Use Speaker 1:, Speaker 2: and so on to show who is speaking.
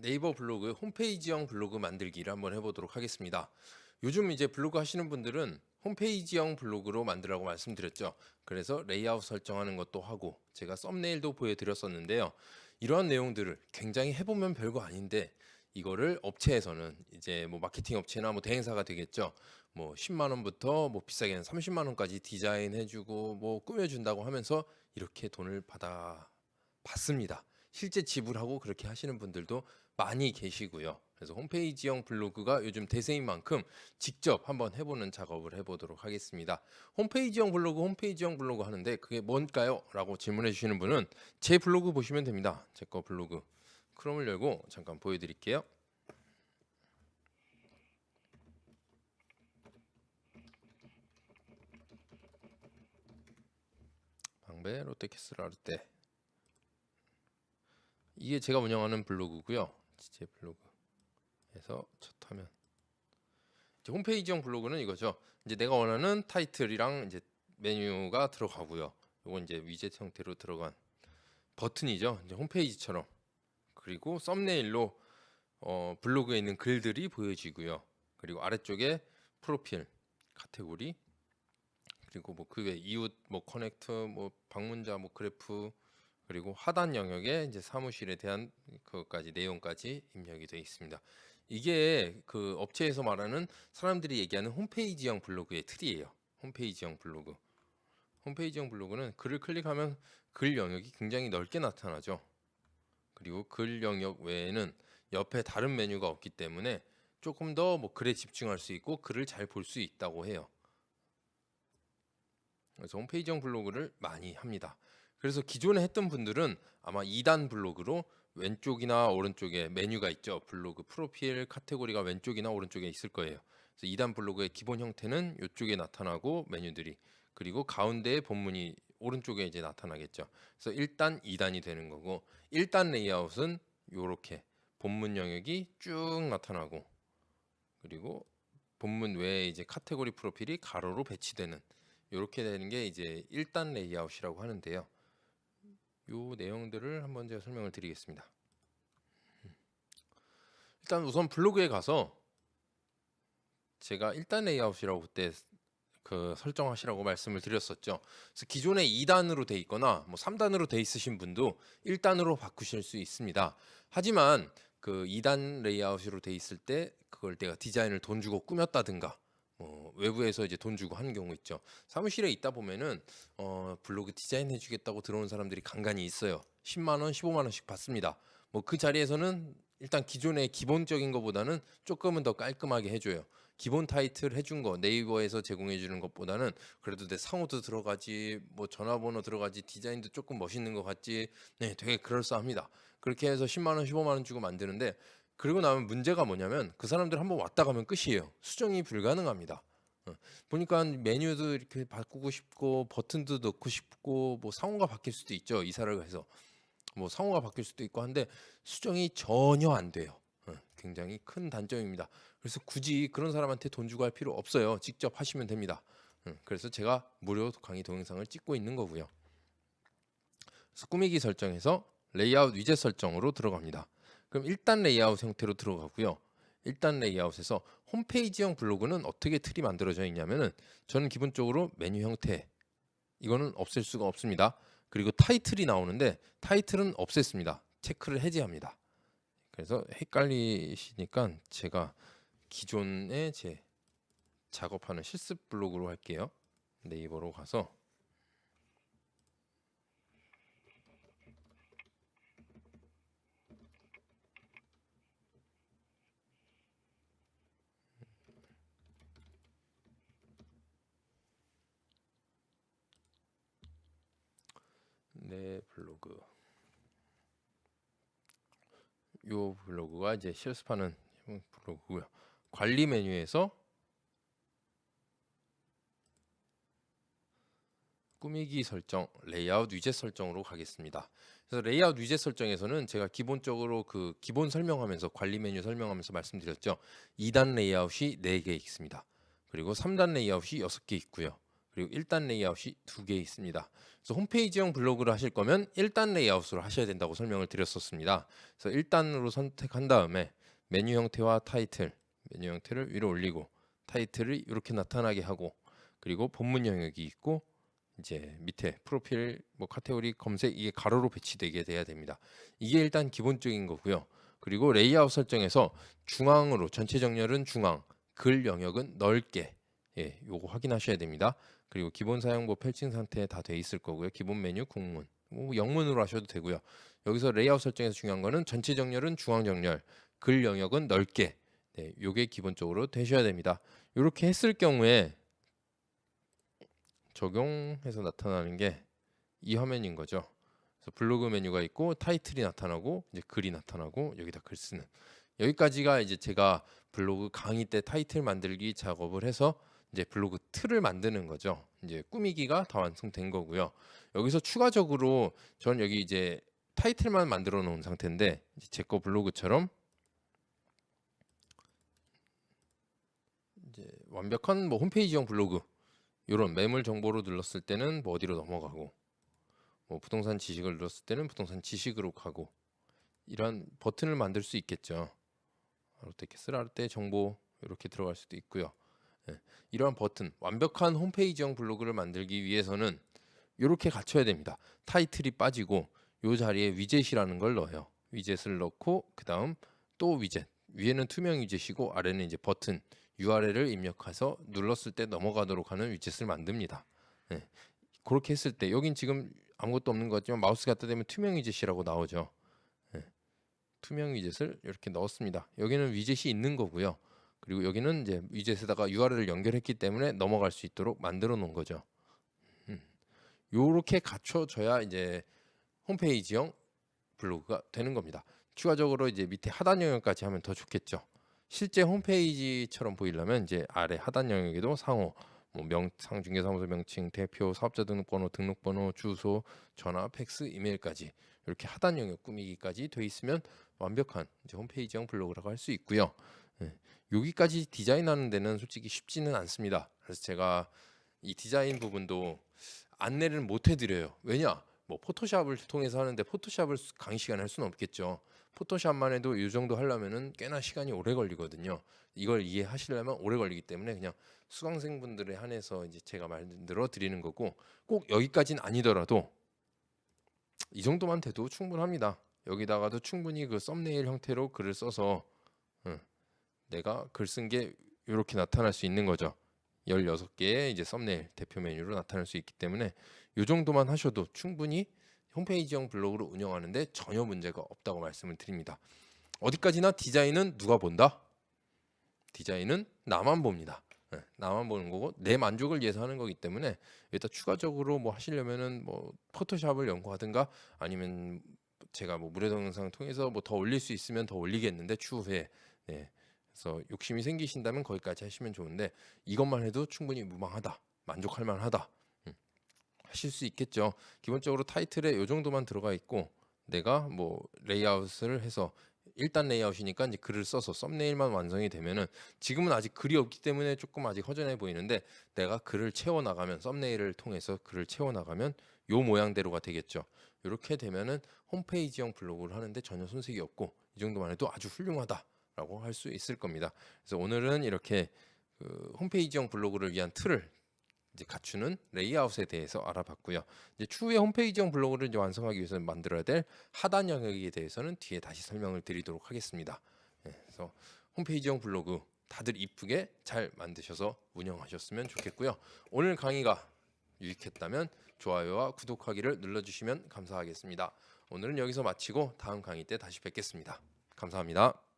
Speaker 1: 네이버 블로그 홈페이지형 블로그 만들기를 한번 해보도록 하겠습니다. 요즘 이제 블로그 하시는 분들은 홈페이지형 블로그로 만들라고 말씀드렸죠. 그래서 레이아웃 설정하는 것도 하고 제가 썸네일도 보여드렸었는데요. 이러한 내용들을 굉장히 해보면 별거 아닌데 이거를 업체에서는 이제 뭐 마케팅 업체나 뭐 대행사가 되겠죠. 뭐 10만 원부터 뭐 비싸게는 30만 원까지 디자인해주고 뭐 꾸며준다고 하면서 이렇게 돈을 받습니다. 실제 지불하고 그렇게 하시는 분들도 많이 계시고요. 그래서 홈페이지형 블로그가 요즘 대세인 만큼 직접 한번 해보는 작업을 해보도록 하겠습니다. 홈페이지형 블로그 하는데 그게 뭔가요? 라고 질문해 주시는 분은 제 블로그 보시면 됩니다. 제 거 블로그. 크롬을 열고 잠깐 보여드릴게요. 방배 롯데캐슬 아르떼. 이게 제가 운영하는 블로그고요. 제 블로그에서 첫 화면. 홈페이지형 블로그는 이거죠. 이제 내가 원하는 타이틀이랑 이제 메뉴가 들어가고요. 이건 이제 위젯 형태로 들어간 버튼이죠. 이제 홈페이지처럼. 그리고 썸네일로 블로그에 있는 글들이 보여지고요. 그리고 아래쪽에 프로필, 카테고리, 그리고 뭐 그 외 이웃, 뭐 커넥트, 뭐 방문자, 뭐 그래프, 그리고 하단 영역에 이제 사무실에 대한 그것까지 내용까지 입력이 되어 있습니다. 이게 그 업체에서 말하는 사람들이 얘기하는 홈페이지형 블로그의 틀이에요. 홈페이지형 블로그. 홈페이지형 블로그는 글을 클릭하면 글 영역이 굉장히 넓게 나타나죠. 그리고 글 영역 외에는 옆에 다른 메뉴가 없기 때문에 조금 더 뭐 글에 집중할 수 있고 글을 잘 볼 수 있다고 해요. 그래서 홈페이지형 블로그를 많이 합니다. 그래서 기존에 했던 분들은 아마 2단 블로그로 왼쪽이나 오른쪽에 메뉴가 있죠. 블로그 프로필 카테고리가 왼쪽이나 오른쪽에 있을 거예요. 그래서 2단 블로그의 기본 형태는 이쪽에 나타나고 메뉴들이, 그리고 가운데에 본문이 오른쪽에 이제 나타나겠죠. 그래서 1단, 2단이 되는 거고, 1단 레이아웃은 이렇게 본문 영역이 쭉 나타나고, 그리고 본문 외에 이제 카테고리 프로필이 가로로 배치되는, 이렇게 되는 게 이제 1단 레이아웃이라고 하는데요. 요 내용들을 한번 제가 설명을 드리겠습니다. 일단 우선 블로그에 가서 제가 1단 레이아웃이라고 그때 그 설정하시라고 말씀을 드렸었죠. 그래서 기존에 2단으로 돼 있거나 뭐 3단으로 돼 있으신 분도 1단으로 바꾸실 수 있습니다. 하지만 그 2단 레이아웃으로 돼 있을 때 그걸 내가 디자인을 돈 주고 꾸몄다든가 외부에서 이제 돈 주고 하는 경우 있죠. 사무실에 있다 보면은 블로그 디자인 해주겠다고 들어온 사람들이 간간히 있어요. 10만 원, 15만 원씩 받습니다. 뭐 그 자리에서는 일단 기존의 기본적인 것보다는 조금은 더 깔끔하게 해줘요. 기본 타이틀 해준 거 네이버에서 제공해 주는 것보다는 그래도 내 상호도 들어가지, 뭐 전화번호 들어가지, 디자인도 조금 멋있는 것 같지, 네, 되게 그럴싸합니다. 그렇게 해서 10만 원, 15만 원 주고 만드는데, 그리고 나면 문제가 뭐냐면 그 사람들 한번 왔다 가면 끝이에요. 수정이 불가능합니다. 보니까 메뉴도 이렇게 바꾸고 싶고 버튼도 넣고 싶고 뭐 상호가 바뀔 수도 있죠. 이사를 해서 뭐 상호가 바뀔 수도 있고 한데 수정이 전혀 안 돼요. 굉장히 큰 단점입니다. 그래서 굳이 그런 사람한테 돈 주고 할 필요 없어요. 직접 하시면 됩니다. 그래서 제가 무료 강의 동영상을 찍고 있는 거고요. 그래서 꾸미기 설정에서 레이아웃 위젯 설정으로 들어갑니다. 그럼 1단 레이아웃 형태로 들어가고요. 1단 레이아웃에서 홈페이지형 블로그는 어떻게 틀이 만들어져 있냐면은 저는 기본적으로 메뉴 형태, 이거는 없앨 수가 없습니다. 그리고 타이틀이 나오는데 타이틀은 없앴습니다. 체크를 해제합니다. 그래서 헷갈리시니까 제가 기존에 제 작업하는 실습 블로그로 할게요. 네이버로 가서 내 블로그, 요 블로그가 이제 실습하는 블로그고요. 관리 메뉴에서 꾸미기 설정, 레이아웃 위젯 설정으로 가겠습니다. 그래서 레이아웃 위젯 설정에서는 제가 기본적으로 그 기본 설명하면서 관리 메뉴 설명하면서 말씀드렸죠. 2단 레이아웃이 4개 있습니다. 그리고 3단 레이아웃이 6개 있고요. 그리고 1단 레이아웃이 2개 있습니다. 그래서 홈페이지형 블로그를 하실 거면 1단 레이아웃으로 하셔야 된다고 설명을 드렸었습니다. 그래서 1단으로 선택한 다음에 메뉴 형태와 타이틀, 메뉴 형태를 위로 올리고 타이틀을 이렇게 나타나게 하고, 그리고 본문 영역이 있고 이제 밑에 프로필 뭐 카테고리 검색 이게 가로로 배치되게 돼야 됩니다. 이게 일단 기본적인 거고요. 그리고 레이아웃 설정에서 중앙으로 전체 정렬은 중앙, 글 영역은 넓게, 요거 확인하셔야 됩니다. 그리고 기본 사용법 펼친 상태에 다 돼 있을 거고요. 기본 메뉴 국문, 뭐 영문으로 하셔도 되고요. 여기서 레이아웃 설정에서 중요한 거는 전체 정렬은 중앙 정렬, 글 영역은 넓게, 요게 기본적으로 되셔야 됩니다. 이렇게 했을 경우에 적용해서 나타나는 게 이 화면인 거죠. 그래서 블로그 메뉴가 있고 타이틀이 나타나고 이제 글이 나타나고 여기다 글 쓰는, 여기까지가 이제 제가 블로그 강의 때 타이틀 만들기 작업을 해서 이제 블로그 틀을 만드는 거죠. 이제 꾸미기가 다 완성된 거고요. 여기서 추가적으로 전 여기 이제 타이틀만 만들어 놓은 상태인데 제 거 블로그처럼 이제 완벽한 뭐 홈페이지형 블로그, 이런 매물 정보로 눌렀을 때는 뭐 어디로 넘어가고, 뭐 부동산 지식을 눌렀을 때는 부동산 지식으로 가고, 이런 버튼을 만들 수 있겠죠. 롯데캐슬 아르떼 정보 이렇게 들어갈 수도 있고요. 이러한 버튼, 완벽한 홈페이지형 블로그를 만들기 위해서는 이렇게 갖춰야 됩니다. 타이틀이 빠지고 이 자리에 위젯이라는 걸 넣어요. 위젯을 넣고 그 다음 또 위젯, 위에는 투명 위젯이고 아래는 이제 버튼 URL을 입력해서 눌렀을 때 넘어가도록 하는 위젯을 만듭니다. 그렇게 했을 때 여긴 지금 아무것도 없는 것 같지만 마우스 갖다 대면 투명 위젯이라고 나오죠. 투명 위젯을 이렇게 넣었습니다. 여기는 위젯이 있는 거고요. 그리고 여기는 이제 위젯에다가 URL을 연결했기 때문에 넘어갈 수 있도록 만들어 놓은 거죠. 요렇게 갖춰져야 이제 홈페이지형 블로그가 되는 겁니다. 추가적으로 이제 밑에 하단 영역까지 하면 더 좋겠죠. 실제 홈페이지처럼 보이려면 이제 아래 하단 영역에도 상호, 뭐 상중개사무소 명칭, 대표, 사업자 등록번호, 주소, 전화, 팩스, 이메일까지 이렇게 하단 영역 꾸미기까지 돼 있으면 완벽한 이제 홈페이지형 블로그라고 할 수 있고요. 여기까지 디자인하는 데는 솔직히 쉽지는 않습니다. 그래서 제가 이 디자인 부분도 안내를 못 해드려요. 왜냐? 뭐 포토샵을 통해서 하는데 포토샵을 강의 시간에 할 수는 없겠죠. 포토샵만 해도 이 정도 하려면은 꽤나 시간이 오래 걸리거든요. 이걸 이해하시려면 오래 걸리기 때문에 그냥 수강생분들에 한해서 이제 제가 만들어 드리는 거고, 꼭 여기까지는 아니더라도 이 정도만 돼도 충분합니다. 여기다가도 충분히 그 썸네일 형태로 글을 써서 내가 글 쓴 게 이렇게 나타날 수 있는 거죠. 16개의 이제 썸네일 대표 메뉴로 나타날 수 있기 때문에 이 정도만 하셔도 충분히 홈페이지형 블로그를 운영하는데 전혀 문제가 없다고 말씀을 드립니다. 어디까지나 디자인은 누가 본다? 디자인은 나만 봅니다. 나만 보는 거고 내 만족을 위해서 하는 거기 때문에 일단 추가적으로 뭐 하시려면은 뭐 포토샵을 연구하든가 아니면 제가 뭐 무료 동영상 통해서 뭐 더 올릴 수 있으면 더 올리겠는데 추후에, 그래서 욕심이 생기신다면 거기까지 하시면 좋은데 이것만 해도 충분히 무방하다, 만족할 만하다, 하실 수 있겠죠. 기본적으로 타이틀에 이 정도만 들어가 있고 내가 뭐 레이아웃을 해서 1단 레이아웃이니까 이제 글을 써서 썸네일만 완성이 되면은, 지금은 아직 글이 없기 때문에 조금 아직 허전해 보이는데 내가 글을 채워 나가면, 썸네일을 통해서 글을 채워 나가면 요 모양대로가 되겠죠. 이렇게 되면은 홈페이지형 블로그를 하는데 전혀 손색이 없고 이 정도만 해도 아주 훌륭하다라고 할 수 있을 겁니다. 그래서 오늘은 이렇게 그 홈페이지형 블로그를 위한 틀을 이제 갖추는 레이아웃에 대해서 알아봤고요. 이제 추후에 홈페이지형 블로그를 이제 완성하기 위해서 만들어야 될 하단 영역에 대해서는 뒤에 다시 설명을 드리도록 하겠습니다. 그래서 홈페이지형 블로그 다들 이쁘게 잘 만드셔서 운영하셨으면 좋겠고요. 오늘 강의가 유익했다면 좋아요와 구독하기를 눌러주시면 감사하겠습니다. 오늘은 여기서 마치고 다음 강의 때 다시 뵙겠습니다. 감사합니다.